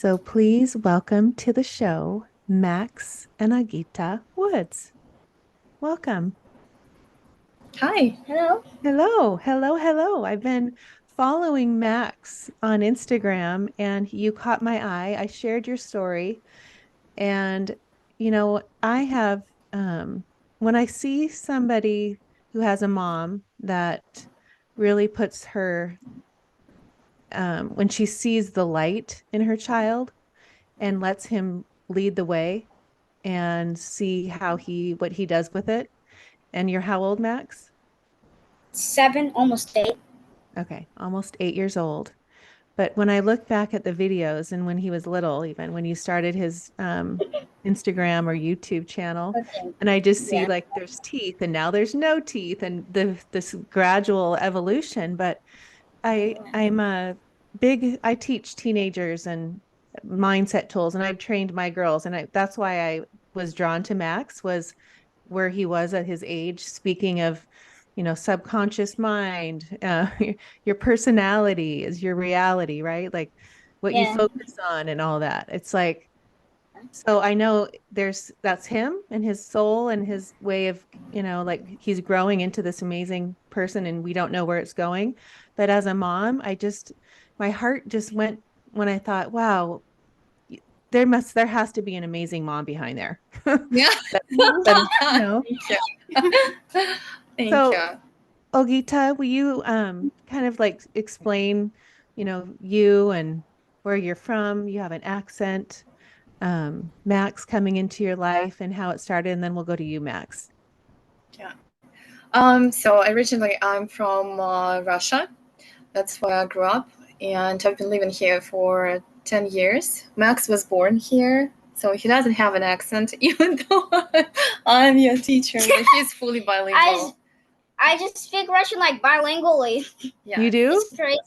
So please welcome to the show, Max and Olgitta Woods. Welcome. Hi. Hello. Hello, hello, hello. I've been following Max on Instagram and you caught my eye. I shared your story and I have when I see somebody who has a mom that really puts her when she sees the light in her child and lets him lead the way and see what he does with it. And you're how old, Max? 7, almost 8. Okay, almost 8 years old. But when I look back at the videos and when he was little, even when you started his Instagram or YouTube channel, Okay. and I just see Yeah. like there's teeth and now there's no teeth and this gradual evolution. But I'm a I teach teenagers and mindset tools, and I've trained my girls, and that's why I was drawn to Max was where he was at his age, speaking of, subconscious mind, your personality is your reality, right? Like what you Yeah. focus on and all that. It's like, so I know that's him and his soul and his way of, like he's growing into this amazing person and we don't know where it's going. But as a mom, my heart just went when I thought, wow, there has to be an amazing mom behind there. Yeah. That, that, Thank you. Thank so you. Olgita, will you kind of like explain, you and where you're from? You have an accent, Max coming into your life and how it started, and then we'll go to you, Max. Yeah. So originally I'm from Russia. That's where I grew up, and I've been living here for 10 years. Max was born here, so he doesn't have an accent, even though I'm your teacher. But he's fully bilingual. I just speak Russian like bilingually. You Yeah. do? It's crazy.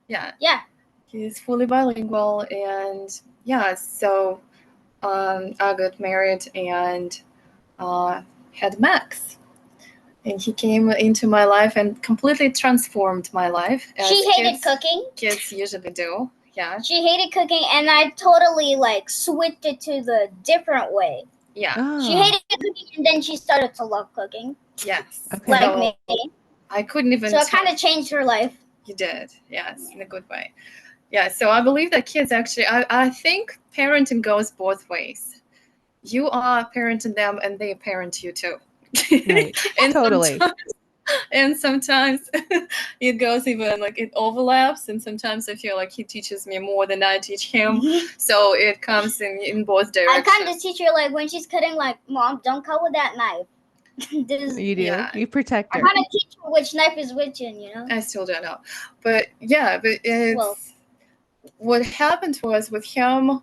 Yeah. Yeah. He's fully bilingual, and yeah, so I got married and had Max. And he came into my life and completely transformed my life. As She hated cooking. Kids usually do. Yeah. She hated cooking, and I totally like switched it to the different way. Yeah. She Oh, hated cooking, and then she started to love cooking, Yes. okay. like So me. I couldn't even. So it kind of changed her life. You did. Yes, in a good way. Yeah. So I believe that kids actually, I think parenting goes both ways. You are parenting them, and they parent you too. Right. and Totally. sometimes and sometimes it goes even like it overlaps, and sometimes I feel like he teaches me more than I teach him. So it comes in both I directions. kind of teach her like when she's cutting, like, Mom, don't cut with that knife. You do. Yeah. You protect I her. kind of teach her which knife is which, I still don't know, but yeah, but it's Well, what happened was with him.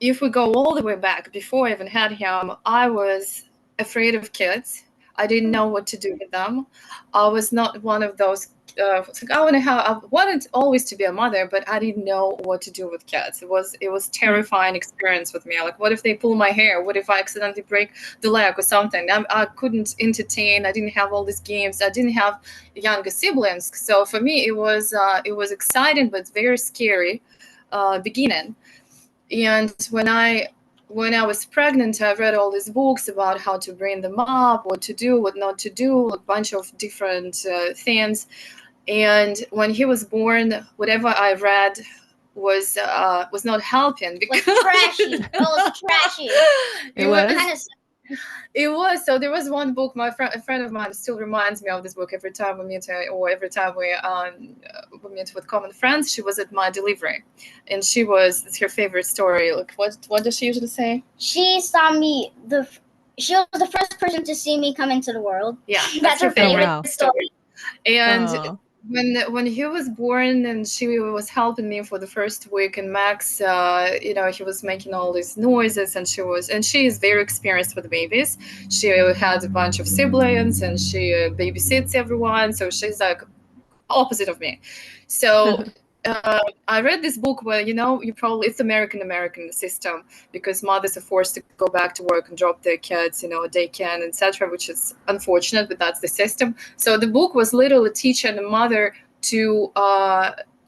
If we go all the way back before I even had him, I was afraid of kids. I didn't know what to do with them. I was not one of those. Like I wanted always to be a mother, but I didn't know what to do with kids. It was terrifying experience with me. Like, what if they pull my hair? What if I accidentally break the leg or something? I couldn't entertain. I didn't have all these games. I didn't have younger siblings. So for me, it was exciting but very scary beginning. And when I was pregnant, I read all these books about how to bring them up, what to do, what not to do, a bunch of different things. And when he was born, whatever I read was not helping like because trashy. It was trashy. It was was? Kind of. it was. So there was one book. A friend of mine still reminds me of this book every time we meet, or every time we meet with common friends. She was at my delivery, and it's her favorite story. Like, what does she usually say? She saw me She was the first person to see me come into the world. Yeah, That's her Oh, favorite wow. story. And Oh, when he was born and she was helping me for the first week, and Max, he was making all these noises, and she is very experienced with babies. She had a bunch of siblings, and she babysits everyone, so she's like opposite of me. So I read this book where it's American system, because mothers are forced to go back to work and drop their kids, they can, etc., which is unfortunate, but that's the system. So the book was literally teaching the mother to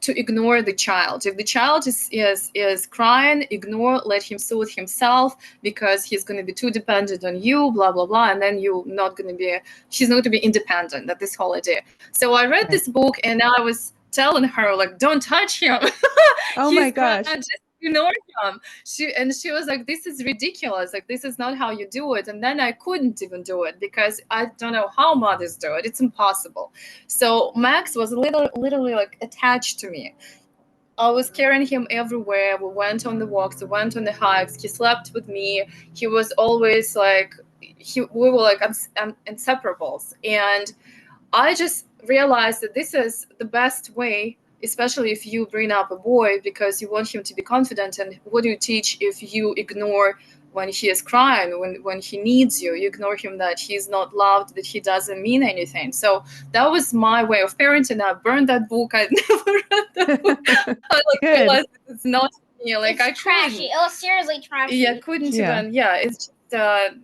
to ignore the child. If the child is crying, ignore, let him soothe himself, because he's going to be too dependent on you, blah blah blah, and then she's not going to be independent at this whole idea. So I read this book, and I was telling her, like, don't touch him. Oh He's my gosh. crying, just ignore him. She was like, this is ridiculous, like, this is not how you do it. And then I couldn't even do it, because I don't know how mothers do it. It's impossible. So Max was literally like attached to me. I was carrying him everywhere. We went on the walks, we went on the hikes, he slept with me. He was always like, we were like inseparables. And I just realized that this is the best way, especially if you bring up a boy, because you want him to be confident. And what do you teach if you ignore when he is crying, when he needs you? You ignore him, that he's not loved, that he doesn't mean anything. So that was my way of parenting. I burned that book. I never read that book. I realized it's not me. Like, it's I trashy. couldn't. It was seriously trashy. Yeah, couldn't even. Yeah, it's just,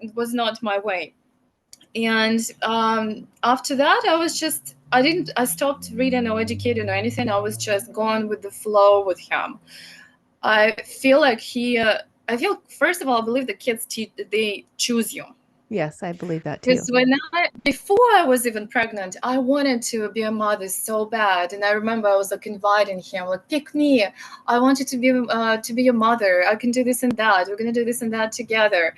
it was not my way. And after that, I stopped reading or educating or anything. I was just going with the flow with him. I feel like first of all, I believe the kids they choose you. Yes, I believe that too. Because before I was even pregnant, I wanted to be a mother so bad. And I remember I was like inviting him, like, pick me. I want you to be your mother. I can do this and that. We're gonna do this and that together.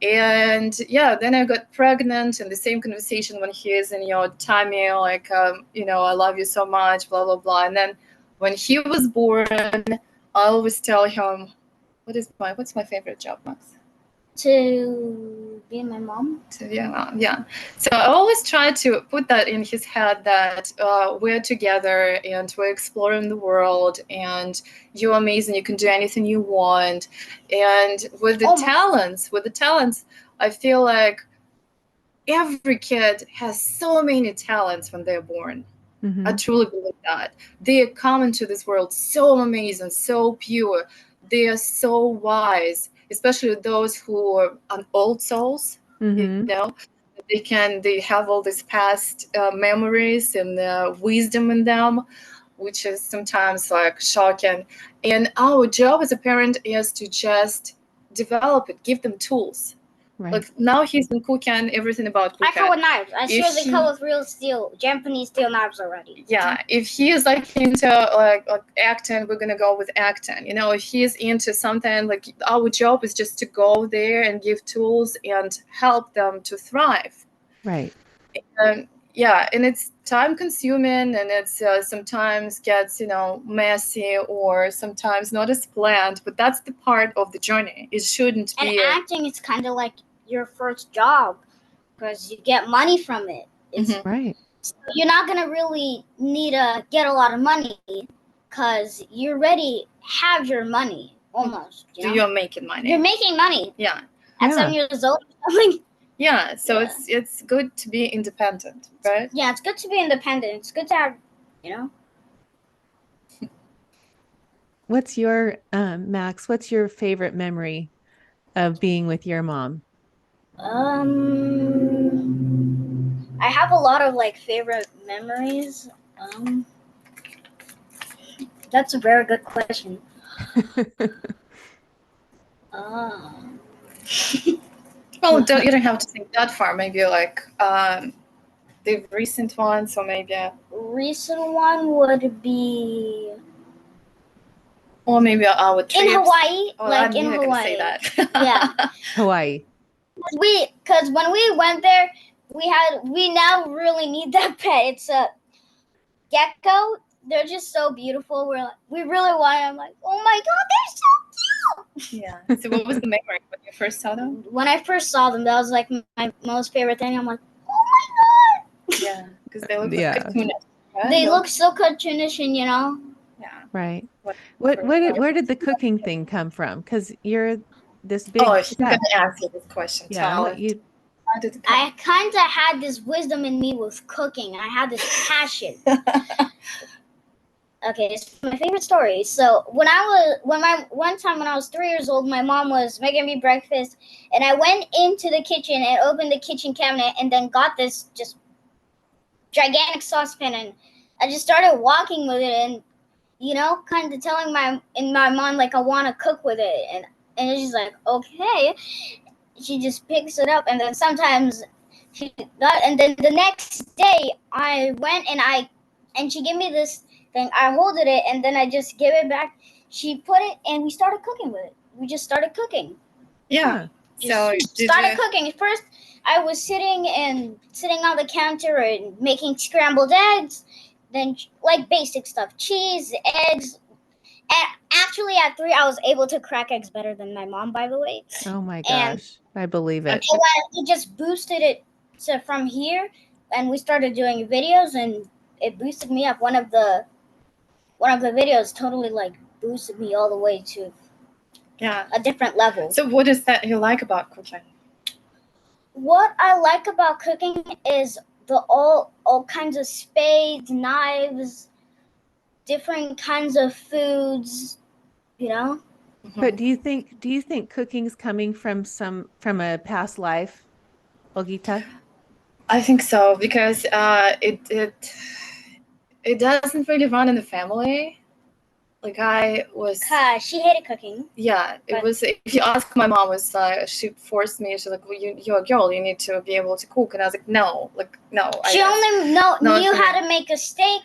And yeah, then I got pregnant, and the same conversation when he is in your tummy, like, I love you so much, blah blah blah. And then when he was born, I always tell him, what's my favorite job, Max? To be my mom. To be a mom, yeah. So I always try to put that in his head, that we're together and we're exploring the world, and you're amazing. You can do anything you want. And with the talents, I feel like every kid has so many talents when they're born. Mm-hmm. I truly believe that. They come into this world so amazing, so pure. They are so wise, especially those who are old souls. Mm-hmm. They have all these past memories and wisdom in them, which is sometimes like shocking. And our job as a parent is to just develop it, give them tools. Right. Like, now he's been cooking, everything about cooking. I cut with knives. I seriously cut with real steel, Japanese steel knives already. Yeah, if he is like into like acting, we're gonna go with acting. If he's into something, like, our job is just to go there and give tools and help them to thrive. Right. Yeah, and it's time consuming, and it's sometimes gets messy, or sometimes not as planned, but that's the part of the journey. It shouldn't be. And acting is kind of like your first job, because you get money from it. It's right. So you're not gonna really need to get a lot of money, because you already have your money almost. You're making money. You're making money. Yeah. At 7 years old. Yeah, so it's good to be independent, right? Yeah, it's good to be independent. It's good to have, What's your Max? What's your favorite memory of being with your mom? I have a lot of favorite memories. That's a very good question. Well, you don't have to think that far. Maybe like the recent one. So maybe recent one would be, or maybe our trips. In Hawaii. In Hawaii. Gonna say that. Yeah. Hawaii. Because when we went there, we now really need that pet. It's a gecko. They're just so beautiful. We really want it. I'm like, oh my god, they're so cute. Yeah. So what was the memory when you first saw them? When I first saw them, that was like my most favorite thing. I'm like, oh my god. Yeah, because they look like cartoonish. Right? They look so cartoonish, and Yeah. Right. Where did the cooking thing come from? Because you're this big. Oh, she's gonna ask you this question. Yeah. I kind of had this wisdom in me with cooking. I had this passion. Okay, it's my favorite story. So one time when I was 3 years old, my mom was making me breakfast, and I went into the kitchen and opened the kitchen cabinet, and then got this just gigantic saucepan, and I just started walking with it, and kind of telling in my mind like I want to cook with it, and she's like, okay. She just picks it up, and then sometimes and then the next day I went and she gave me this thing. I holded it, and then I just give it back. She put it, and we started cooking with it. We just started cooking. Yeah. So started cooking. First, I was sitting on the counter and making scrambled eggs, then like basic stuff, cheese, eggs. And actually, at 3, I was able to crack eggs better than my mom, by the way. Oh my gosh, I believe it. We just boosted it from here, and we started doing videos, and it boosted me up. One of the videos totally like boosted me all the way to a different level. So what is that you like about cooking? What I like about cooking is all kinds of spades, knives, different kinds of foods, But do you think cooking's coming from a past life, Olgitta? I think so, because it doesn't really run in the family. Like she hated cooking. Yeah, it was. If you ask my mom, was she forced me. She's like, "Well, you're a girl. You need to be able to cook." And I was like, "No, no." She only knew how to make a steak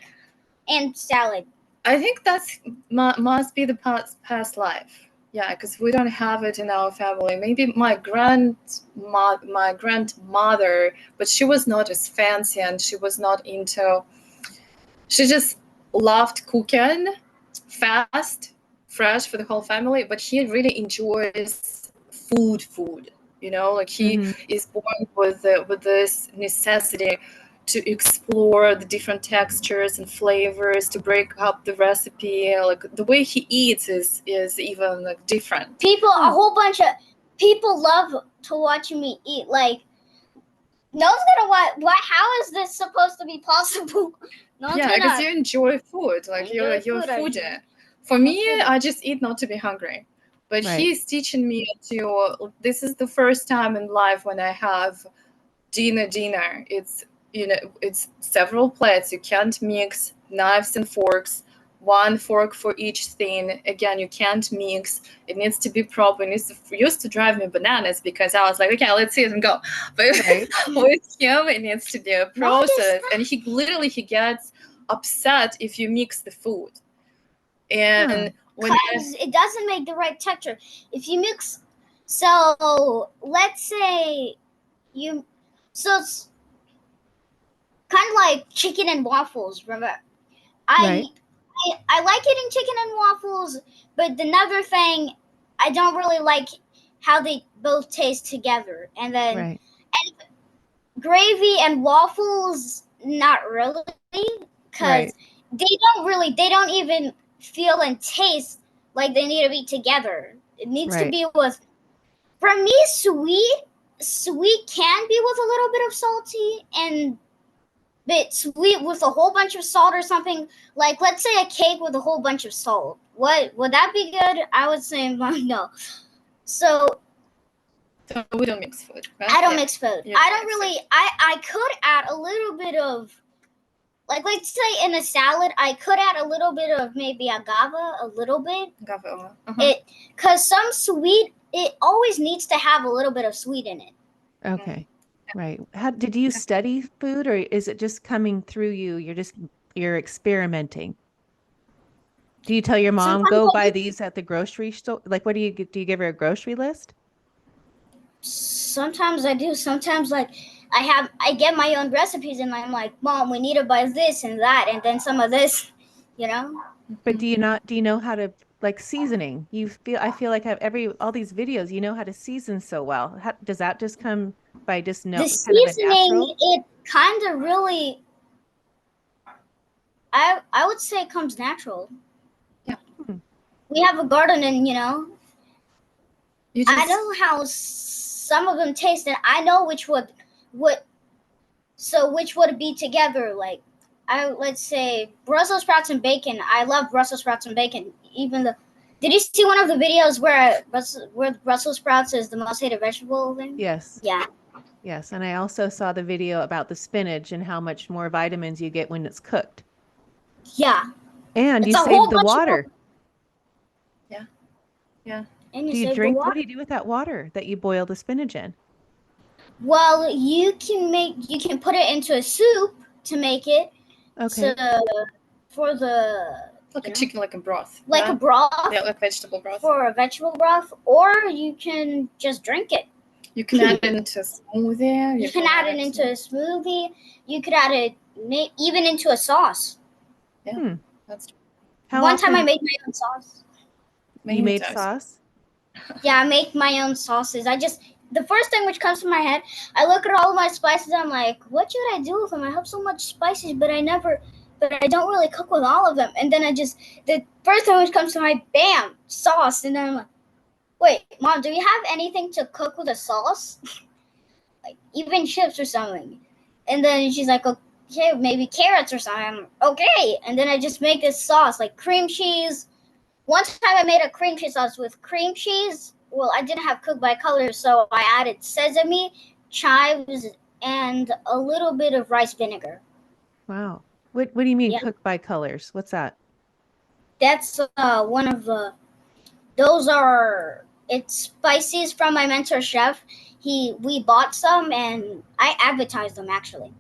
and salad. I think that's must be the past life. Yeah, because we don't have it in our family. Maybe my grandmother, but she was not as fancy, and she was not into. She just loved cooking, fast, fresh for the whole family. But he really enjoys food. Like he is born with this necessity to explore the different textures and flavors, to break up the recipe. Like the way he eats is even like different. A whole bunch of people love to watch me eat. Like, no one's gonna what? How is this supposed to be possible? Because you enjoy food. Like you're a foodie. For me, I just eat not to be hungry. But he's teaching me to. This is the first time in life when I have dinner. It's several plates. You can't mix knives and forks. One fork for each thing. Again, you can't mix. It needs to be proper. It used to drive me bananas, because I was like, okay, let's see it and go. But with him, it needs to be a process. And he gets upset if you mix the food. And because it doesn't make the right texture. If you mix, so let's say it's kind of like chicken and waffles. Remember, I like eating chicken and waffles, but another thing, I don't really like how they both taste together. And then and gravy and waffles, not really, because they don't even feel and taste like they need to be together. It needs to be with. For me, sweet can be with a little bit of salty, and but sweet with a whole bunch of salt or something. Like, let's say a cake with a whole bunch of salt. What would that be good? I would say no. So we don't mix food, right? I don't mix food. I don't really. I could add a little bit of, like, let's say in a salad, I could add a little bit of maybe agave, a little bit. Agave, because some sweet, it always needs to have a little bit of sweet in it. Okay. Right. How did you study food, or is it just coming through you? You're experimenting. Do you tell your mom, go buy these at the grocery store? Like, what do you give her a grocery list? Sometimes I do. Sometimes, like, I get my own recipes, and I'm like, Mom, we need to buy this and that, and then some of this, But do you know how to, like, seasoning? I feel like all these videos, you know how to season so well. Does that just come by just the seasoning? It kind of really, I would say it comes natural. Yeah. We have a garden, and I know how some of them taste, and I know which would be together. Like, let's say Brussels sprouts and bacon. I love Brussels sprouts and bacon. Did you see one of the videos where Brussels sprouts is the most hated vegetable thing? Yes. Yeah. Yes, and I also saw the video about the spinach and how much more vitamins you get when it's cooked. Yeah. And It's you a whole save the bunch water. and you Do you save the drink? water. What do you do with that water that you boil the spinach in? Well, you can put it into a soup to make it. Okay. So for the Like a chicken, like a broth. like yeah? a broth Yeah, like vegetable broth. for a vegetable broth, or you can just drink it. You can add it into a smoothie. You can add it into a smoothie. You could add it even into a sauce. That's true. How One time I often made my own sauce. you made times. sauce? Yeah, I make my own sauces. The first thing which comes to my head, I look at all of my spices. I'm like, what should I do with them? I have so much spices, but I don't really cook with all of them. And then the first thing which comes to my bam, sauce. And then I'm like, wait, Mom, do you have anything to cook with a sauce? Like even chips or something. And then she's like, okay, maybe carrots or something. I'm like, okay. And then I just make this sauce, like cream cheese. One time I made a cream cheese sauce with cream cheese. Well, I didn't have cooked by color, so I added sesame, chives, and a little bit of rice vinegar. Wow. What do you mean Yeah. cooked by colors? What's that? That's one of the. It's spices from my mentor chef. We bought some and I advertised them actually.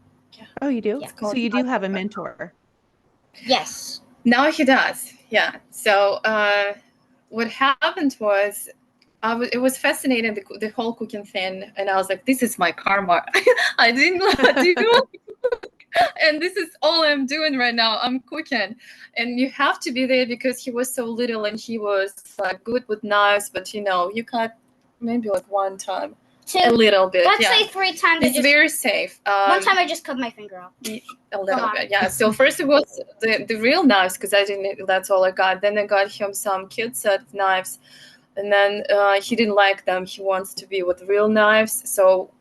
Oh, you do? Yeah. So you do have a mentor. Yes. Now he does. Yeah. So what happened was it was fascinating, the whole cooking thing, and I was like, this is my karma. I didn't know how to cook, and this is all I'm doing right now. I'm cooking, and you have to be there because he was so little and he was like good with knives, but you cut maybe like one time, a little bit. Let's say 3 times. It's very safe. One time I just cut my finger off. A little bit, yeah. So first it was the real knives because I didn't. That's all I got. Then I got him some kid set knives. And then he didn't like them. He wants to be with real knives. So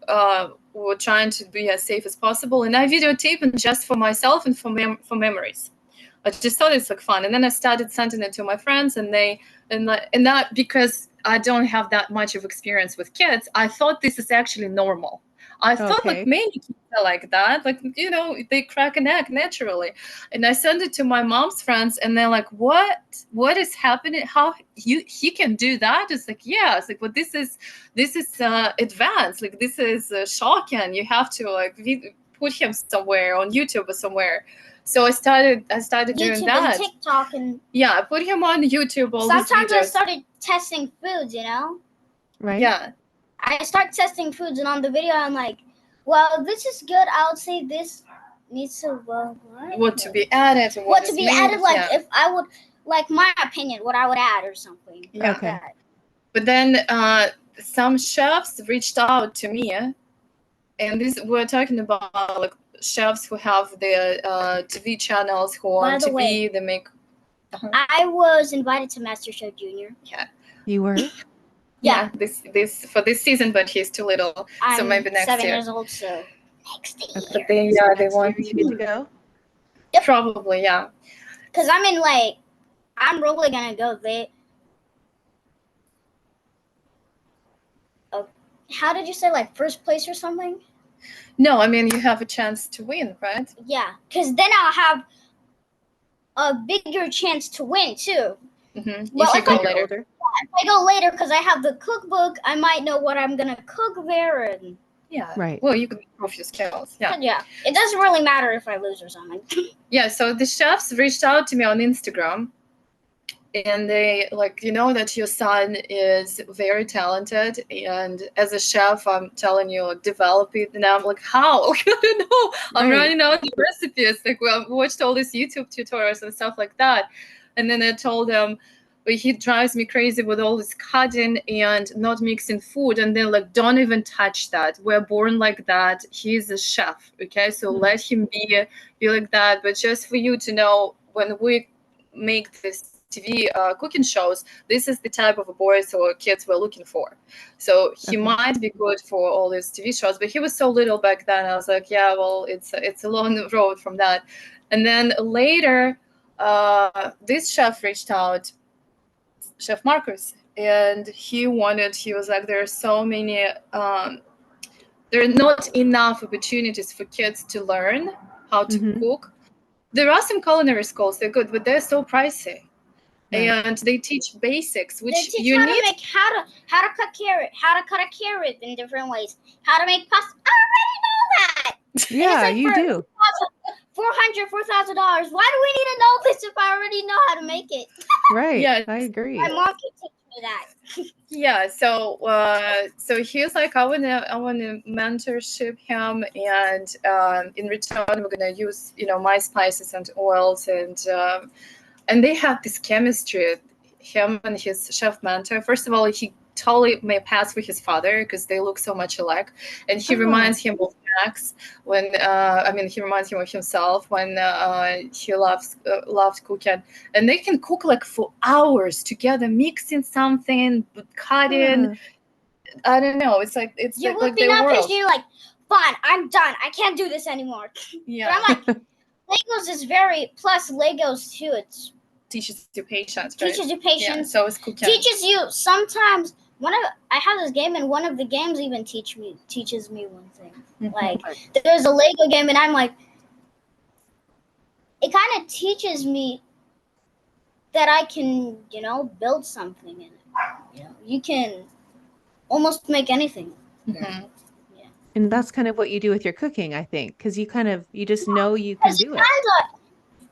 we were trying to be as safe as possible. And I videotaped it just for myself and for memories. I just thought it's like fun. And then I started sending it to my friends, and not because I don't have that much of experience with kids. I thought this is actually normal. I thought like many kids are like that, like they crack an egg naturally. And I sent it to my mom's friends, and they're like, "What is happening? How he can do that?" It's like, yeah, it's like, but this is advanced. Like this is shocking. You have to like put him somewhere on YouTube or somewhere. So I started doing that. YouTube and TikTok and I put him on YouTube. Sometimes I started testing foods, Right. Yeah. I start testing foods, and on the video, I'm like, well, this is good. I would say this needs to, what to be added. What to be added, like, if I would, like, my opinion, what I would add or something. Yeah. Okay. But then some chefs reached out to me, and we're talking about, like, chefs who have their TV channels, who are on TV, they make... I was invited to MasterChef Junior. Yeah. You were? Yeah, this for this season, but he's too little, so maybe next year. I'm 7 years old, so next year. But they want you get to go. Yep. Probably, yeah. Because I'm really gonna go there. How did you say, like, first place or something? No, I mean, you have a chance to win, right? Yeah, because then I'll have a bigger chance to win too. Mm-hmm. Well, if you go later. If I go later, because I have the cookbook, I might know what I'm gonna cook there, and yeah, right. Well, you can prove your skills. Yeah, it doesn't really matter if I lose or something. Yeah. So the chefs reached out to me on Instagram, and they like, that your son is very talented, and as a chef, I'm telling you, like, develop it. And I'm like, how? I don't know. I'm running out of recipes. Like, well, I watched all these YouTube tutorials and stuff like that, and then I told him, but he drives me crazy with all this cutting and not mixing food. And then, like, don't even touch that. We're born like that. He's a chef, okay? So let him be like that. But just for you to know, when we make this TV cooking shows, this is the type of boys or kids we're looking for. So he might be good for all these TV shows, but he was so little back then. I was like, yeah, well, it's a long road from that. And then later, this chef reached out, Chef Marcus, and he was like, there are so many, there are not enough opportunities for kids to learn how to cook. There are some culinary schools, they're good, but they're so pricey. Right. And they teach basics, which They teach you how need. to make how to cut a carrot in different ways, how to make pasta. I already know that. Yeah, and it's you like do. $4,000. Why do we need to know this if I already know how to make it? Right. Yes. I agree. My mom can teach me that. Yeah, so he's like, I wanna mentorship him, and in return we're gonna use my spices and oils, and they have this chemistry, him and his chef mentor. First of all, he totally may pass for his father because they look so much alike, and he reminds him of Max when he reminds him of himself when he loved cooking, and they can cook like for hours together, mixing something, cutting. I don't know. It's like You would like be their not world. patient. You're like, fine, I'm done. I can't do this anymore. Yeah, But I'm like, Legos is very plus Legos too. It teaches you patience. Right? teaches you Yeah, patience. so is cooking. Teaches you sometimes. I have this game, and one of the games even teaches me one thing. Like there's a Lego game, and I'm like, it kind of teaches me that I can build something in it. You can almost make anything. Mm-hmm. And that's kind of what you do with your cooking, I think, because you just know you can do it.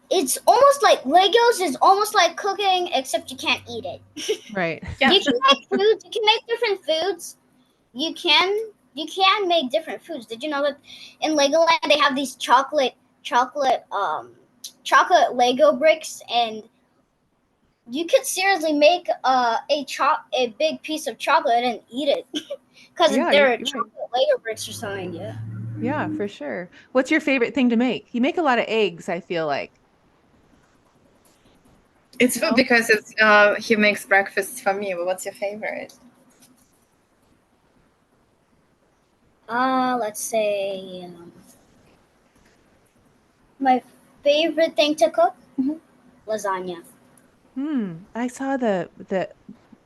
It's almost like Legos is almost like cooking, except you can't eat it. Right. Yeah. You can make foods. You can make different foods. You can make different foods. Did you know that in Legoland they have these chocolate Lego bricks, and you could seriously make a big piece of chocolate and eat it because Yeah, they're you're chocolate right. Lego bricks or something. Yeah. Yeah, for sure. What's your favorite thing to make? You make a lot of eggs, I feel like. It's because he makes breakfast for me. But what's your favorite? Let's say my favorite thing to cook, lasagna. I saw the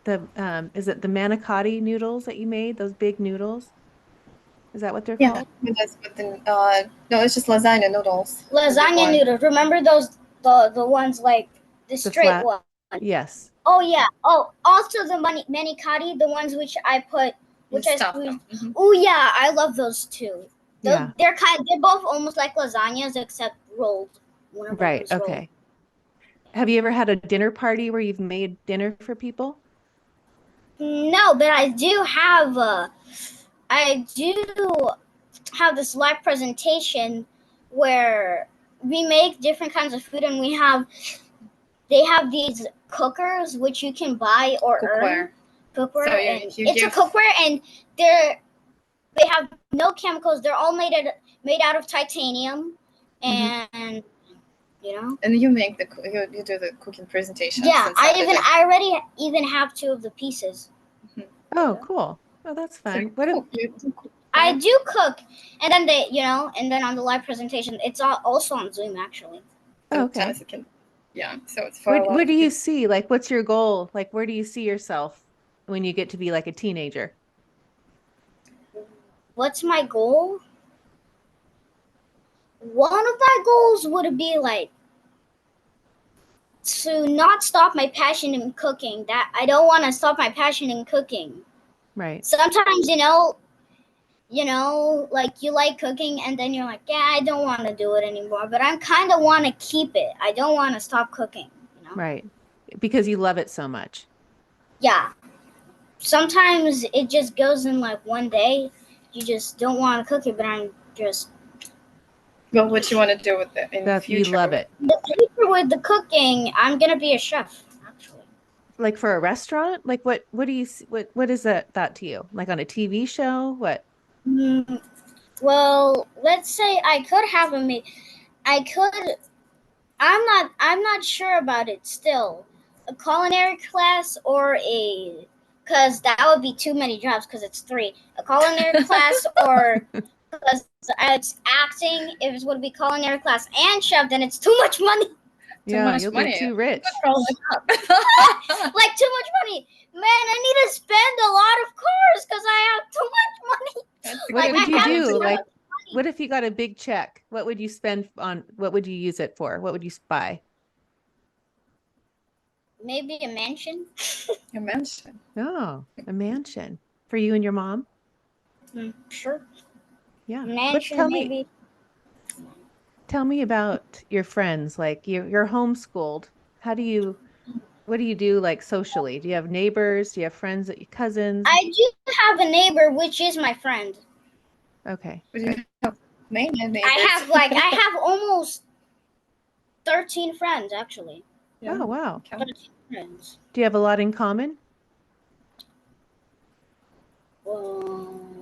is it the manicotti noodles that you made? Those big noodles? Is that what they're Yeah, called? that's but then no, it's just lasagna noodles. Lasagna noodles. Remember those the ones like the The straight flat. one? Yes. Oh yeah. Oh, also the manicotti, the ones which I Stuff squeezed. them. Mm-hmm. Oh yeah, I love those too. Yeah. They're both almost like lasagnas except rolled. One of them Right. is rolled. Okay. Have you ever had a dinner party where you've made dinner for people? No, but I do have this live presentation where we make different kinds of food, and they have these cookers which you can buy or earn. Cookware, So and it's a cookware, and they have no chemicals. They're all made out of titanium, and And you make you do the cooking presentation. Yeah, I already even have 2 of the pieces. Oh, cool. Oh, that's fun. I do cook, and then and then on the live presentation, it's also on Zoom actually. Oh, okay. Yeah, so it's for Where do you see, like, what's your goal? Like, where do you see yourself when you get to be like a teenager? What's my goal? One of my goals would be like to not stop my passion in cooking. That I don't want to stop my passion in cooking. Right. Sometimes, like you like cooking and then you're like, yeah, I don't want to do it anymore, but I kind of want to keep it. I don't want to stop cooking, Right. Because you love it so much. Yeah. Sometimes it just goes in like one day. You just don't want to cook it, but I'm just... Well, what you want to do with it in the future? You love it. The future with the cooking, I'm going to be a chef, actually. Like for a restaurant? Like what do you what is that to you? Like on a TV show? What? Well, let's say I could have I'm not sure about it still. A culinary class or because that would be too many jobs because it's 3. A culinary class or because it's acting. If it would be culinary class and chef, then it's too much money. Yeah, you'll be too rich. Like too much money. Man, I need to spend a lot of cars because I have too much money. What would you do? Like what if you got a big check? What would you spend on? What would you use it for? What would you buy? Maybe a mansion. A mansion. Oh, a mansion for you and your mom. Sure. Yeah. Mansion, Tell maybe. tell me about your friends. Like you're homeschooled. What do you do like socially? Do you have neighbors? Do you have friends, cousins? I do have a neighbor, which is my friend. Okay. But you have many neighbors. I have almost 13 friends actually. Yeah. Oh, wow. 13 friends. Do you have a lot in common?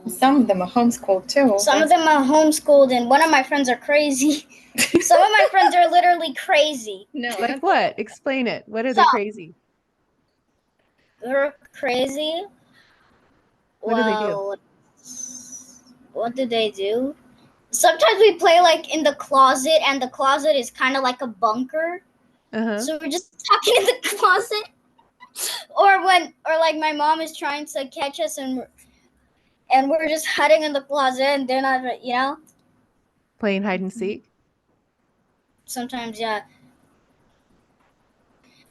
Some of them are homeschooled too. Some of them are homeschooled, and one of my friends are crazy. Some of my friends are literally crazy. No. Like what? Explain it. What are they crazy? They're crazy. What do they do? What do they do? Sometimes we play like in the closet, and the closet is kind of like a bunker. Uh-huh. So we're just talking in the closet. Or like my mom is trying to catch us, and we're just hiding in the closet, and they're not, Playing hide and seek? Sometimes, yeah.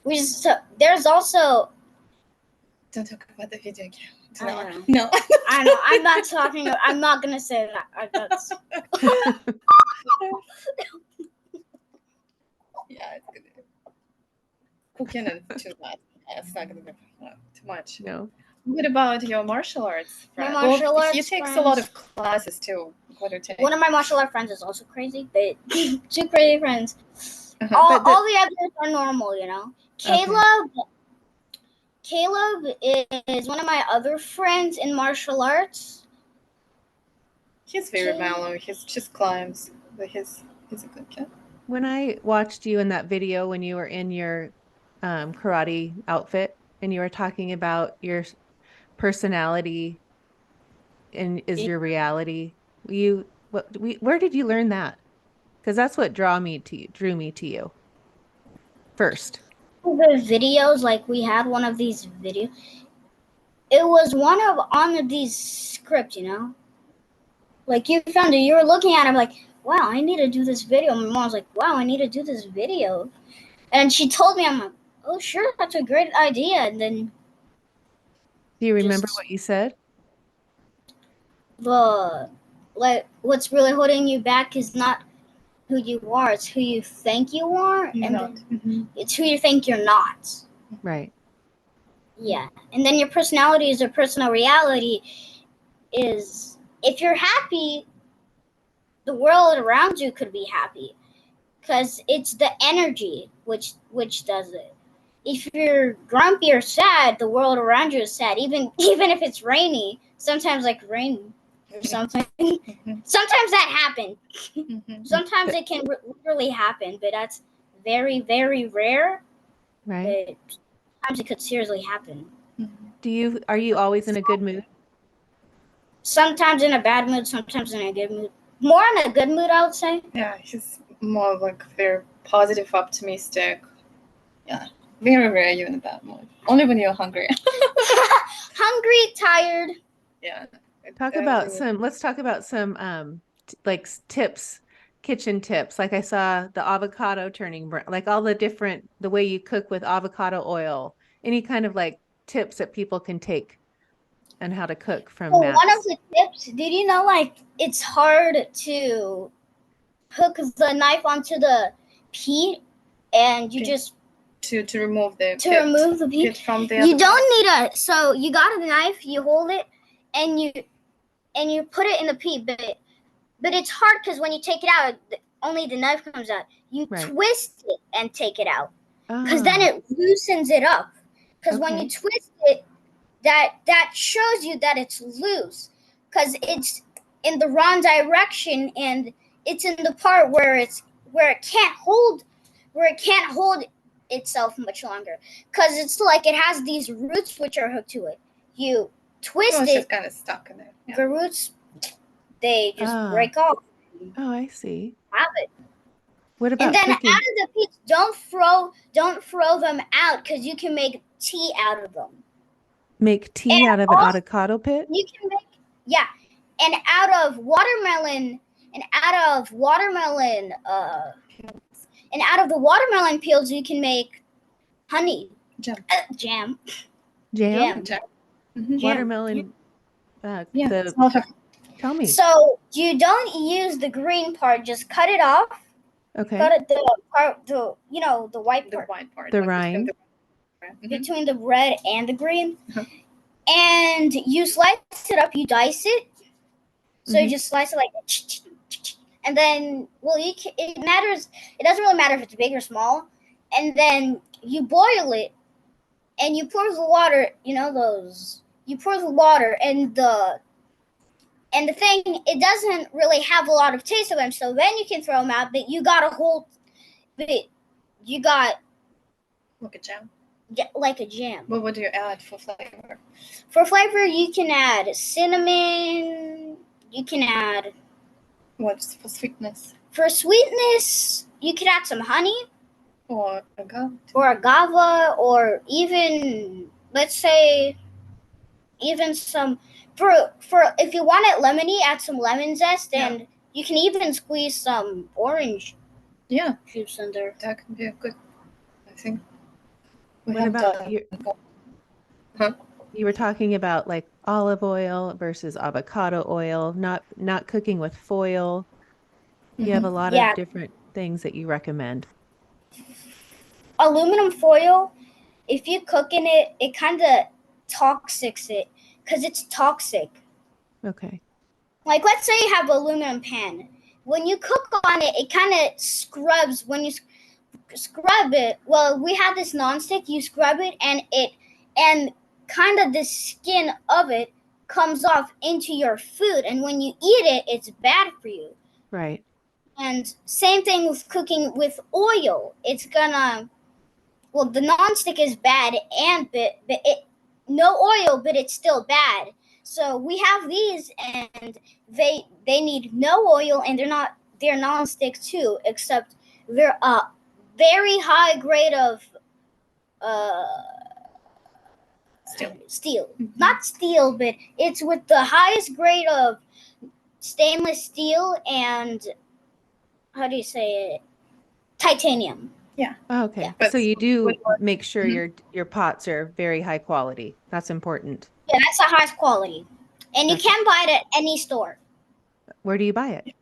There's also. Don't talk about the video game. I know. No. I know. I'm not gonna say that. That's. Yeah, it's good. Cooking and too much. It's not gonna be too much. No. What about your martial arts friend? My martial arts he takes friends. a lot of classes too. What do you take? One of my martial art friends is also crazy, but two crazy friends. Uh-huh. All the others are normal, Caleb is one of my other friends in martial arts. He's very mellow. He just climbs, but he's a good kid. When I watched you in that video when you were in your karate outfit and you were talking about your personality and is your reality, where did you learn that? Because that's what drew me to you first. The videos, like we had one of these videos. It was on these scripts, Like you found it, you were looking at it like, wow, I need to do this video. My mom was like, wow, I need to do this video. And she told me, I'm like, oh, sure, that's a great idea. And then. Do you remember what you said? What's really holding you back is not who you are, it's who you think you are. It's who you think you're not. Right. Yeah. And then your personality is your personal reality is if you're happy, the world around you could be happy. Because it's the energy which does it. If you're grumpy or sad, the world around you is sad. Even if it's rainy, sometimes like rain or something. Sometimes that happens. Sometimes it can literally happen, but that's very, very rare. Right. But sometimes it could seriously happen. Are you always in a good mood? Sometimes in a bad mood, sometimes in a good mood. More in a good mood, I would say. Yeah, he's more like very positive, optimistic. Yeah, very rare you're in a bad mood. Only when you're hungry. Hungry, tired. Yeah. Let's talk about some like tips, kitchen tips. Like I saw the avocado turning brown, like all the way you cook with avocado oil. Any kind of like tips that people can take on how to cook from Max. One of the tips, did you know like it's hard to hook the knife onto the peat and you just to remove the peat from the you don't need so you got a knife, you hold it and you put it in the peat, but it's hard because when you take it out, only the knife comes out. You twist it and take it out because then it loosens it up. Because when you twist it, that shows you that it's loose because it's in the wrong direction and it's in the part where it can't hold itself much longer because it's like it has these roots which are hooked to it. You twist it's just kind of stuck in there. Yeah. The roots, they just break off. Oh, I see. Have it. What about and then cooking? Out of the peats, don't throw them out because you can make tea out of them. Make tea out of an avocado pit? You can make and out of watermelon and out of watermelon, and out of the watermelon peels, you can make honey Jam. Jam. Jam? Jam. Mhm. Watermelon. Yeah. The small talk. tell me. So you don't use the green part; just cut it off. Okay. Cut it the part, the white The part white part. The like rind. Mhm. between the red and the green, Uh-huh. and you slice it up. You dice it. So you Mhm. just slice it like, and then it matters. It doesn't really matter if it's big or small, and then you boil it, and you pour the water. You pour the water, and the thing, it doesn't really have a lot of taste of them. So then you can throw them out, but you got a whole bit. You got Like a jam. like a jam. But what do you add for flavor? For flavor, you can add cinnamon. You can add, What's for sweetness? for sweetness, you can add some honey. Or agave? Or agave, or even, let's say, even some, for if you want it lemony, add some lemon zest, and you can even squeeze some orange juice in there. That could be a good, I think. What about you were talking about like olive oil versus avocado oil, not cooking with foil. You have a lot of different things that you recommend. Aluminum foil, if you cook in it, it kind of toxics it, because it's toxic. Okay. Like, let's say you have an aluminum pan. When you cook on it, it kind of scrubs. When you scrub it, well, we have this nonstick. You scrub it, and kind of the skin of it comes off into your food, and when you eat it, it's bad for you. Right. And same thing with cooking with oil. It's gonna, well, the nonstick is bad, but it no oil, but it's still bad. So we have these, and they need no oil, and they're nonstick too, except they're very high grade of steel. Not steel, but it's with the highest grade of stainless steel and, how do you say it, titanium. Oh, okay. But So you do make sure your pots are very high quality. That's important. Yeah, that's the highest quality, and you can buy it at any store. Where do you buy it?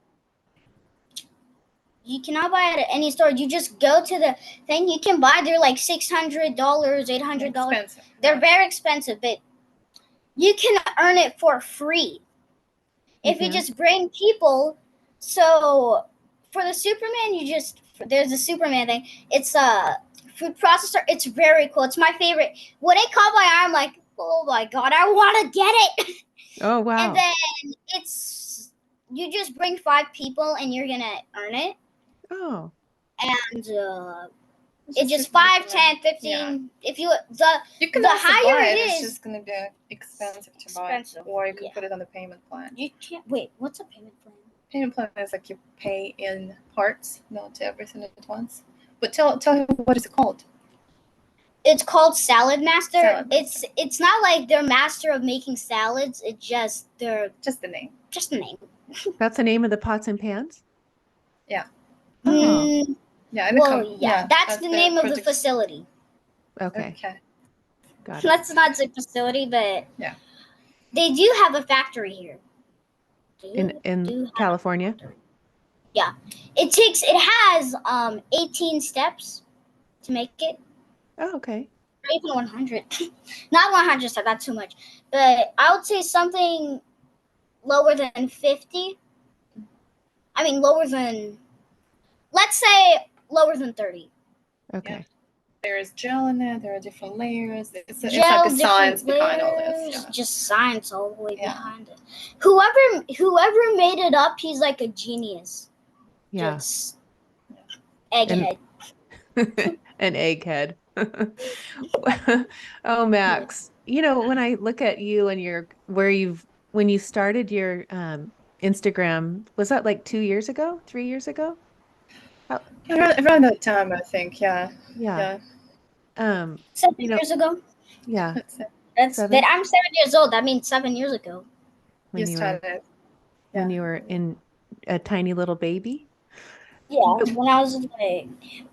You cannot buy it at any store. You just go to the thing. You can buy. They're like $600, $800. They're very expensive, but you can earn it for free if you just bring people. So for the Superman, there's a Superman thing. It's a food processor. It's very cool. It's my favorite. When it caught my eye, I'm like, oh my god, I want to get it. Oh wow. And then you just bring 5 people and you're gonna earn it. Oh. And it's just 5, 10, 15. Yeah. If you can the also higher buy it it's is, just gonna be expensive to buy, or you can put it on the payment plan. You can't wait. What's a payment plan? Payment plan is like you pay in parts, not everything at once. But tell him, what is it called? It's called Salad Master. It's not like they're master of making salads. It's just the name. Just the name. That's the name of the pots and pans? Yeah. Oh. Yeah. That's the name of the facility. Okay. Got it. Let's not say facility, but they do have a factory here. In California? Yeah. It has 18 steps to make it. Oh, okay. Or even 100. Not 100 steps, that's too much. But I would say something lower than 50. I mean, let's say lower than 30. Okay. Yeah. There is gel in it. There are different layers. It's like a science behind all this. Yeah. Just science all the way behind it. Whoever made it up, he's like a genius. Yeah. Just egghead. An egghead. Oh, Max. When I look at you and when you started your Instagram, was that like 2 years ago, 3 years ago? Around that time, I think. Yeah. 7 years ago. Yeah. That's that. I'm 7 years old. That means 7 years ago. When you were in a tiny little baby? Yeah, when I was like,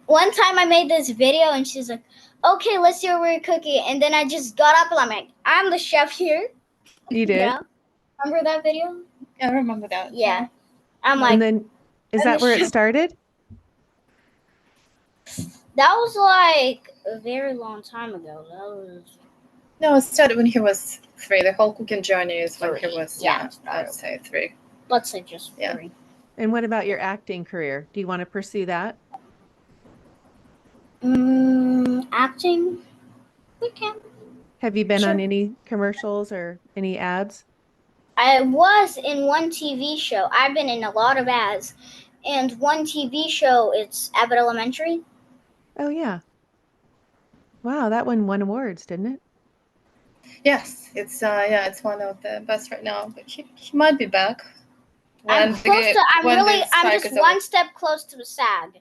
one time I made this video and she's like, "Okay, let's see what we're cooking," and then I just got up and I'm like, "I'm the chef here." You did? Yeah, remember that video? I remember that. Yeah, I'm And like, then is I'm that the where it chef. started? That was like a very long time ago. That was No, it started when he was 3. The whole cooking journey is when he 3. was, Yeah, I'd say 3. let's say just Yeah. 3. And what about your acting career? Do you want to pursue that? Acting, we can. Have you been Sure. on any commercials or any ads? I was in one TV show. I've been in a lot of ads, and one TV show. It's Abbott Elementary. Oh yeah. Wow, that one won awards, didn't it? Yes, it's one of the best right now, but he might be back. I'm When close to. the I'm strike just is one over. step close to the SAG.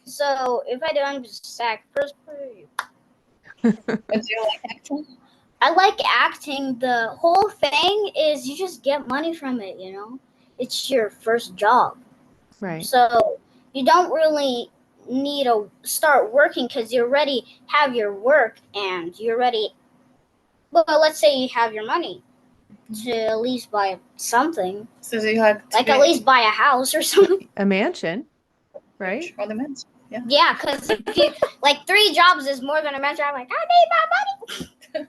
So if I do, I'm just SAG first. And do you like acting? I like acting. The whole thing is you just get money from it. You know, it's your first job. Right. So you don't really need to start working because you already have your work and you're ready. Well, let's say you have your money to at least buy something, So do you like to like be at least buy a house or something. A mansion, right? on the men's? Yeah. Yeah, because if you like 3 jobs is more than a measure. I'm like, I need my money.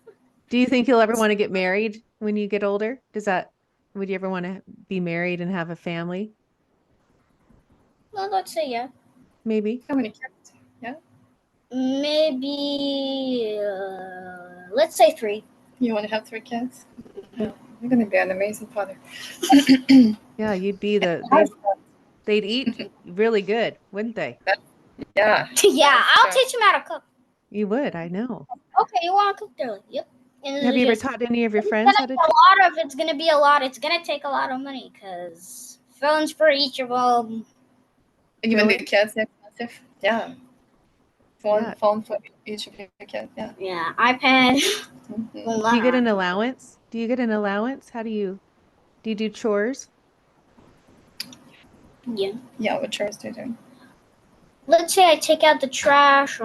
Do you think you'll ever want to get married when you get older? Would you ever want to be married and have a family? Well, let's say yeah, Maybe. How many kids? Yeah. maybe let's say 3. You want to have 3 kids? Yeah. You're gonna be an amazing father. Yeah, you'd be they'd eat really good, wouldn't they? Yeah. Yeah, I'll true. teach them how to cook. You would, I know. Okay, you want to cook? They're like, yep. And Have you ever just, taught any of your it's friends gonna how be to? a lot of. It's gonna be a lot. It's gonna take a lot of money because phones for each of them. Even the Really? kids, they're expensive. Yeah. Yeah. Phone for each of your kids. Yeah. Yeah, iPad. Mhm. Well, Do you get not an allowance? Do you get an allowance? How do you do chores? yeah. Yeah. What chores do you do? Let's say I take out the trash.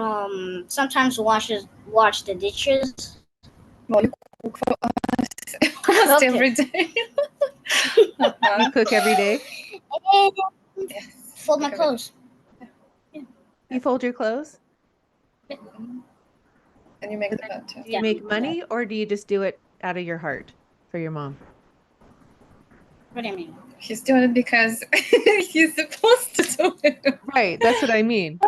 Sometimes watch the dishes. Well, you cook for us almost Okay. every day. Uh-huh. You cook every day? And Yes. fold my Cook every day. clothes. You fold your clothes? And you make the bed too. Do you make money or do you just do it out of your heart for your mom? What do you mean? He's doing it because he's supposed to do it. Right, that's what I mean.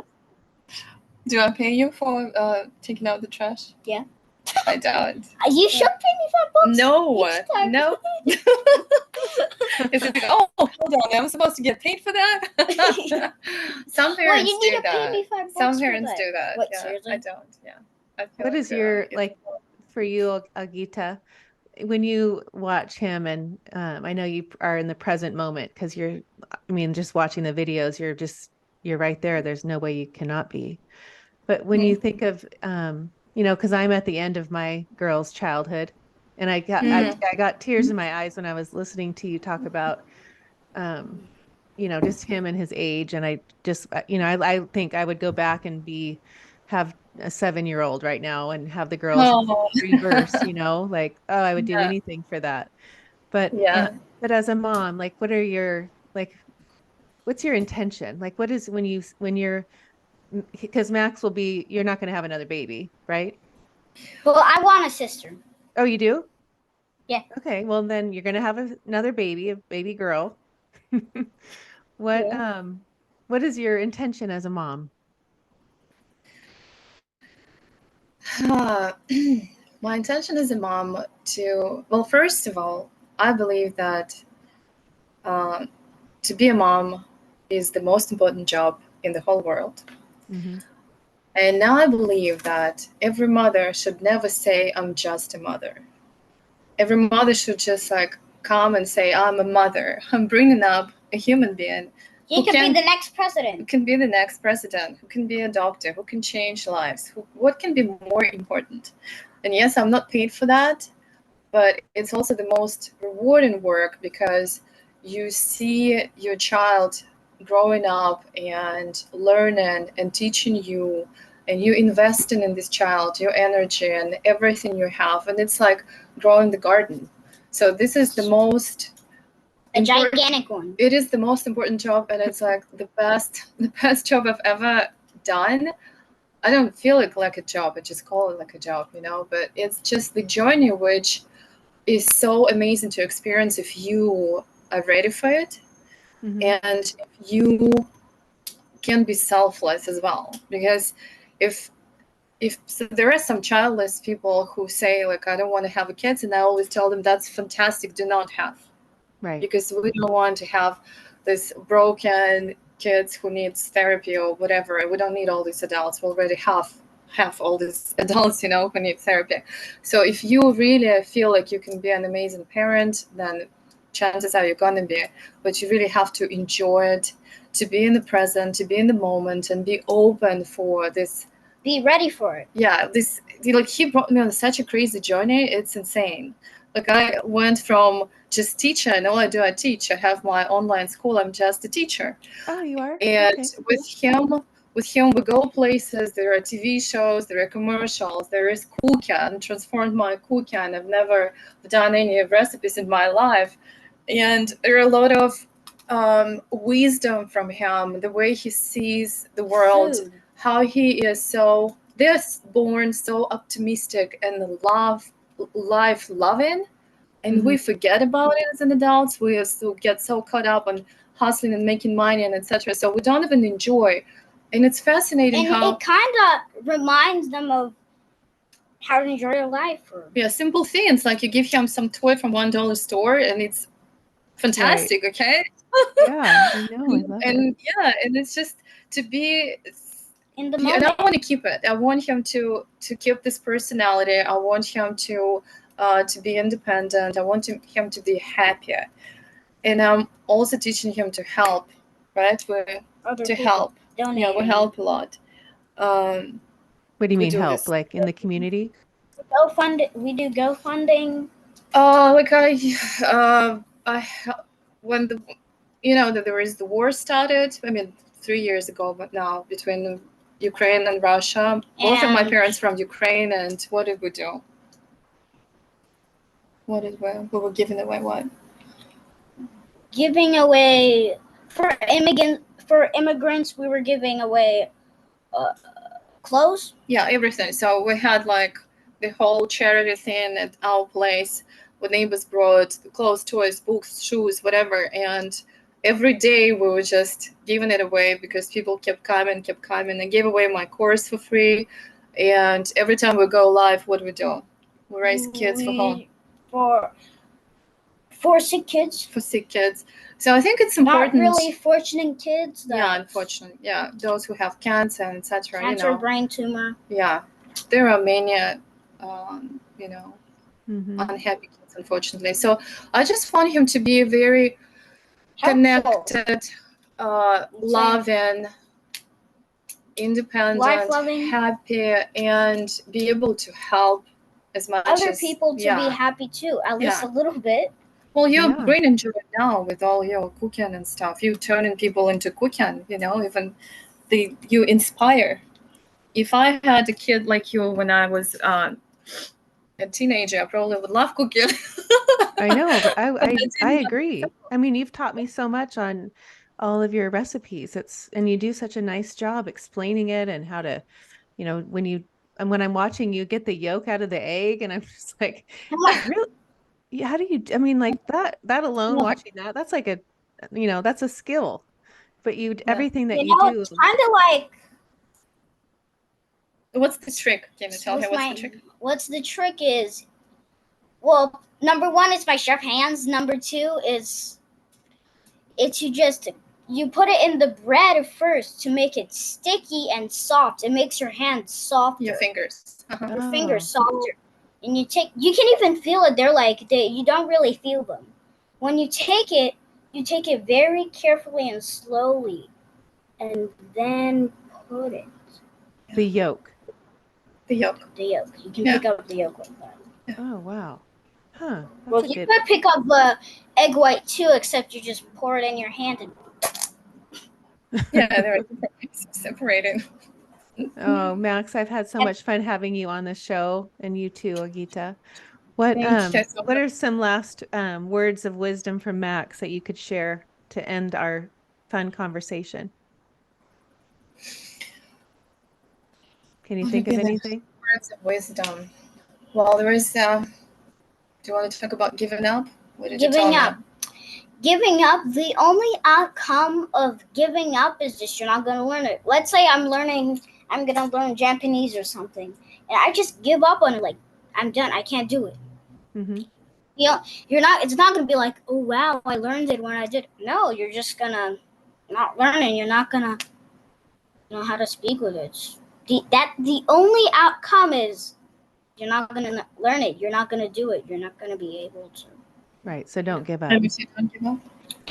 Do I pay you for taking out the trash? Yeah. I don't. You should pay me $5. No. Each time. No. It's like, oh, hold on, I'm supposed to get paid for that? Some Well, parents you need do to pay that. me $5 Some for parents that. do that. What, Yeah, seriously? I don't. Yeah. I feel What is your, it's- like, for you, Olgitta, when you watch him, and I know you are in the present moment because just watching the videos, you're right there. There's no way you cannot be. But when you think of, because I'm at the end of my girl's childhood, and I got tears in my eyes when I was listening to you talk about, just him and his age, and I just, I think I would go back and have a 7-year-old right now and have the girls Oh. reverse, like, oh, I would do Yeah. anything for that. But Yeah. but as a mom, like, what's your intention? Like, what is when you're because you're not going to have another baby, right? Well, I want a sister. Oh, you do? Yeah. Okay, well then you're going to have another baby, a baby girl. What Yeah. what is your intention as a mom? My intention as a mom well, first of all, I believe that to be a mom is the most important job in the whole world. Mm-hmm. And now I believe that every mother should never say, I'm just a mother. Every mother should just come and say, I'm a mother. I'm bringing up a human being. He could be the next president. Who can be the next president, who can be a doctor, who can change lives. What can be more important? And yes, I'm not paid for that, but it's also the most rewarding work because you see your child growing up and learning and teaching you, and you investing in this child, your energy and everything you have, and it's like growing the garden. So this is the most gigantic one. It is the most important job, and it's like the best job I've ever done. I don't feel it like a job, I just call it like a job, but it's just the journey which is so amazing to experience if you are ready for it. Mhm. And if you can be selfless as well, because if so there are some childless people who say like, I don't want to have a kids, and I always tell them that's fantastic, do not have, Right. because we don't want to have this broken kids who needs therapy or whatever. We don't need all these adults. We already have all these adults, who need therapy. So if you really feel like you can be an amazing parent, then chances are you're gonna be. But you really have to enjoy it, to be in the present, to be in the moment, and be open for this. Be ready for it. Yeah, this like he brought me on such a crazy journey. It's insane. Like I went from just teacher, and all I do, I teach. I have my online school. I'm just a teacher. Oh, you are? And Okay. with him, we go places. There are TV shows, there are commercials, there is cooking. Transformed my cooking. I've never done any recipes in my life, and there are a lot of wisdom from him. The way he sees the world, Food. how he is so this born so optimistic and life loving, and we forget about it as an adults. We still get so caught up on hustling and making money and etc. So we don't even enjoy. And it's fascinating And how it kind of reminds them of how to enjoy your life. simple things like you give him some toy from $1 store, and it's fantastic. Okay. Yeah, I know. I love it. And and it's just to be In the and I moment. want to keep it. I want him to keep this personality. I want him to be independent. I want him to be happier. And I'm also teaching him to help, right? Other To people help. donating. Yeah, we help a lot. What do you We mean do help? this. Like in the community? We do GoFunding. Like when that there is the war started. I mean, 3 years ago, but now between Ukraine and Russia. Both of my And- parents from Ukraine, and what did we do? We were giving away what? Giving away for immigrants. We were giving away clothes. Yeah, everything. So we had like the whole charity thing at our place. What neighbors brought clothes, toys, books, shoes, whatever, and every day we were just giving it away because people kept coming. I gave away my course for free, and every time we go live, what do? We raise kids for home. For sick kids. For sick kids. So I think it's important. Not really fortunate kids. Yeah, unfortunately. Yeah, those who have cancer, etc. Cancer, brain tumor. Yeah, there are many, unhappy kids, unfortunately. So I just want him to be very connected, loving, independent, life-loving, happy, and be able to help as much other people to be happy too, at least a little bit. Well, you're great into it now with all your cooking and stuff. You turning people into cooking, even you inspire. If I had a kid like you when I was a teenager, I probably would love cooking. I know, but I agree. I mean, you've taught me so much on all of your recipes. And you do such a nice job explaining it and how to, when I'm watching you get the yolk out of the egg, and I'm just like, really? How do you, I mean, like that alone, watching that's like that's a skill. But everything that you do. It's kind of like. What's the trick? Can you tell me what's the trick? What's the trick is, well, number one is my chef hands. Number two is you put it in the bread first to make it sticky and soft. It makes your hands softer. Your fingers. Your fingers softer. And you can even feel it. You don't really feel them. When you take it very carefully and slowly, and then put it. The yolk. The yolk. You can pick up the yolk like that. Oh, wow. Huh. Well, That's a you good. could pick up the egg white too, except you just pour it in your hand and Yeah, they're separated. Oh, Max, I've had so much fun having you on the show, and you too, Olgitta. What Thank you so what much. are some last words of wisdom from Max that you could share to end our fun conversation? Can you What would think of be the anything? words of wisdom? Well, there is. Do you want to talk about giving up? What did you tell giving me? up. Giving up, the only outcome of giving up is just you're not going to learn it. Let's say I'm going to learn Japanese or something, and I just give up on it. Like, I'm done. I can't do it. Mm-hmm. You know, it's not going to be like, oh, wow, I learned it when I did. No, you're just going to not learn it. You're not going to know how to speak with it. The only outcome is you're not going to learn it. You're not going to do it. You're not going to be able to. Right. So don't give up. And if you don't give up?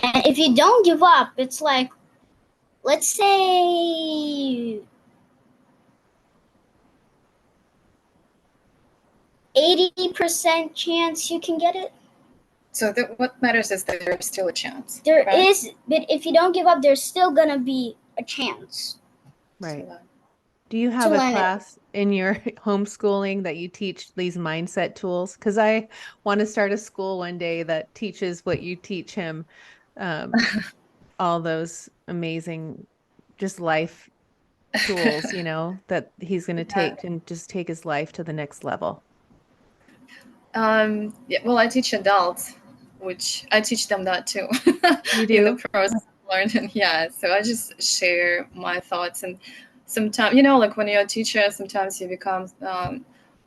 And if you don't give up, it's like, let's say 80% chance you can get it. So what matters is that there's still a chance. There right? is, but if you don't give up, there's still gonna be a chance. Right. So, Do you have To a learn it. class in your homeschooling that you teach these mindset tools? Because I want to start a school one day that teaches what you teach him, all those amazing, just life tools, that he's going to take and just take his life to the next level. yeah, well, I teach adults, which I teach them that too. You In the do? process of learning, yeah. So I just share my thoughts, and sometimes, like when you're a teacher, sometimes you become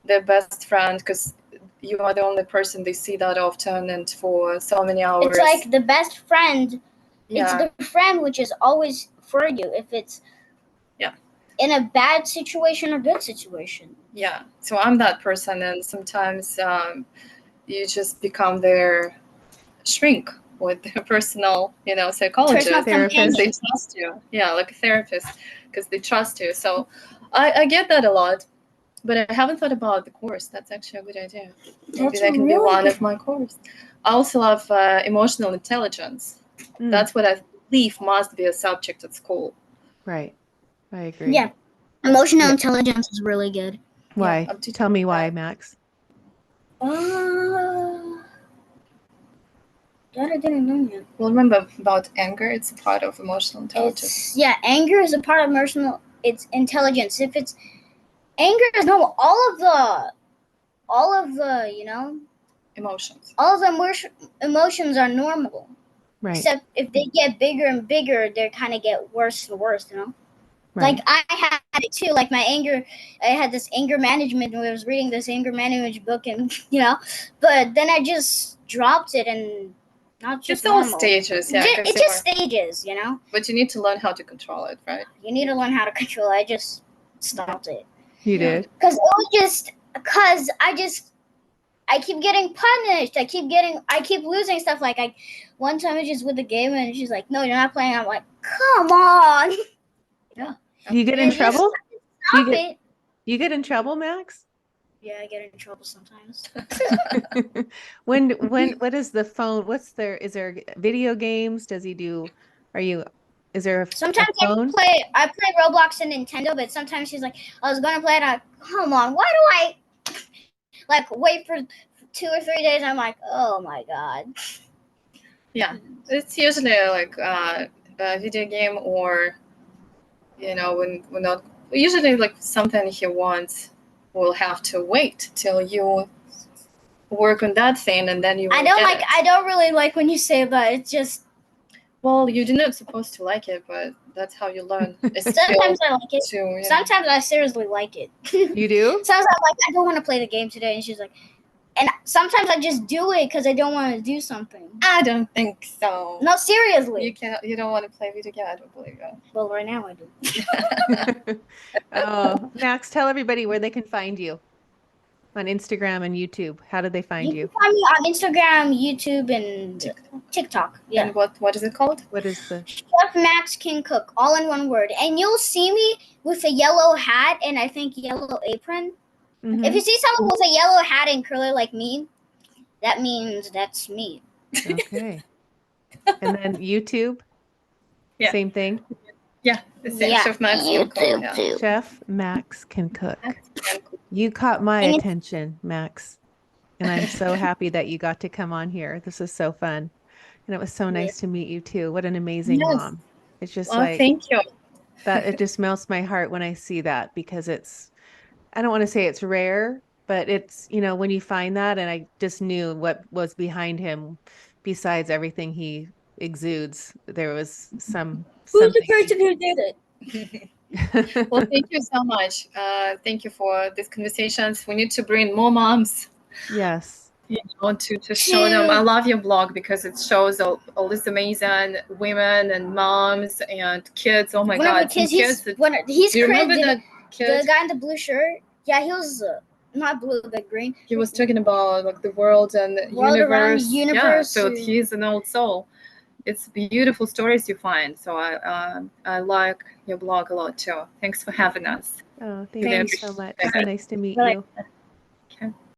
their best friend because you are the only person they see that often and for so many hours. It's like the best friend. Yeah. It's the friend which is always for you. If it's in a bad situation or good situation. Yeah. So I'm that person, and sometimes you just become their shrink with their personal, psychologist. Personal Therapist. They trust you. Yeah, like a therapist, because they trust you. So I get that a lot, but I haven't thought about the course. That's actually a good idea. Maybe that can be one of my course. I also love emotional intelligence. That's what I believe must be a subject at school. Right. I agree. Yeah. Emotional intelligence is really good. Why? Yeah, Tell me why, Max. That I didn't know yet. Well, remember about anger? It's a part of emotional intelligence. Anger is a part of emotional. It's intelligence. If it's anger is normal, all of the Emotions. all of the emotions are normal. Right. Except if they get bigger and bigger, they kind of get worse and worse. Right. Like I had it too. Like my anger, I had this anger management. And I was reading this anger management book, and but then I just dropped it and. Not just it's all normal. stages, yeah. It's just stages, But you need to learn how to control it, right? You need to learn how to control it. I just stopped it. You did? Because I keep getting punished. I keep losing stuff. Like one time I just with the game and she's like, "No, you're not playing." I'm like, "Come on." Yeah. Do you get in trouble? Stop it. You get in trouble, Max? Yeah, I get in trouble sometimes. What is the phone? Is there video games? Is there a Sometimes phone? I play Roblox and Nintendo, but sometimes she's like, I was gonna play it. Come on, why do I wait for 2 or 3 days? I'm like, oh my god. Yeah, it's usually like a video game or when we're not usually like something he wants. We'll have to wait till you work on that thing, and then you. I don't really like when you say that. It's just. Well, you're not supposed to like it, but that's how you learn. Sometimes I like it. Too, Sometimes I seriously like it. You do? Sometimes I'm like, I don't want to play the game today, and she's like, and sometimes I just do it because I don't want to do something. I don't think so. No, seriously. You don't want to play video game. I don't believe you. Well, right now I do. Oh, Max, tell everybody where they can find you on Instagram and YouTube. How do they find you? You can find me on Instagram, YouTube, and TikTok. Yeah. And what is it called? What is the Chef Max Can Cook, all in one word. And you'll see me with a yellow hat and I think yellow apron. Mhm. If you see someone with a yellow hat and curly like me, that means that's me. Okay. And then YouTube, Yeah. same thing. Yeah, the same. Yeah, Chef Max. YouTube Yeah. too. Chef Max can cook. And You caught my And it's- attention, Max. And I'm so happy that you got to come on here. This is so fun. And it was so nice to meet you too. What an amazing Yes. mom. It's just Oh, like thank you. that. It just melts my heart when I see that because I don't want to say it's rare, but it's, when you find that, and I just knew what was behind him besides everything he exudes. There was Who's the something. person who did it? Well, thank you so much. Thank you for these conversations. We need to bring more moms, Yes. to show them. I love your blog because it shows all these amazing women and moms and kids. Oh my One of God. the kids, some he's kids that- he's do you remember crazy. that The kid? guy in the blue shirt. Yeah, he was not blue but green. He was talking about like the world and the World around universe. the universe. Yeah, so he's an old soul. It's beautiful stories you find. So I like your blog a lot too. Thanks for having us. Oh, thank Really you Thanks. so much. appreciate So it. nice to meet Really- you.